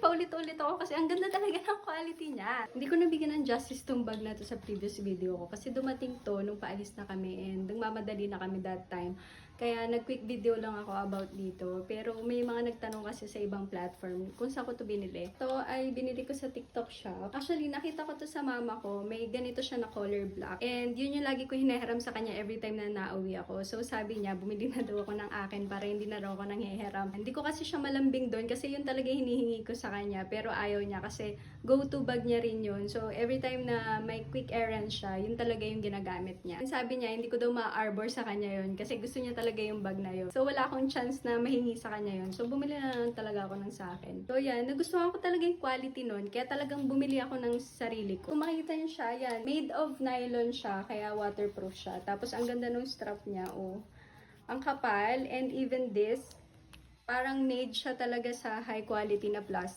paulit-ulit ako kasi ang ganda talaga ng quality niya. Hindi ko nabigyan ng justice tong bag na to sa previous video ko kasi dumating to nung paalis na kami and nagmamadali na kami that time. Kaya nag-quick video lang ako about dito. Pero may mga nagtanong kasi sa ibang platform kung saan ko to binili. Ito ay binili ko sa TikTok shop. Actually, nakita ko to sa mama ko. May ganito siya na color black. And yun yung lagi ko hinahiram sa kanya every time na nauwi ako. So sabi niya, bumili na daw ako ng akin para hindi na raw ako nanghihiram. Hindi ko kasi siya malambing doon kasi yun talaga hinihingi ko sa kanya. Pero ayaw niya kasi go-to bag niya rin yun. So every time na may quick errand siya, yun talaga yung ginagamit niya. Sabi niya, hindi ko daw ma-arbor sa kanya yun kasi gusto niya talaga yung bag na yun. So wala akong chance na mahingi sa kanya yun. So bumili na lang talaga ako ng sa akin. So yan, nagustuhan ko talaga yung quality nun. Kaya talagang bumili ako ng sarili ko. Kung makita niyo siya, yan. Made of nylon siya, kaya waterproof siya. Tapos ang ganda ng strap niya, oh. Ang kapal, and even this, parang made siya talaga sa high quality na plastic.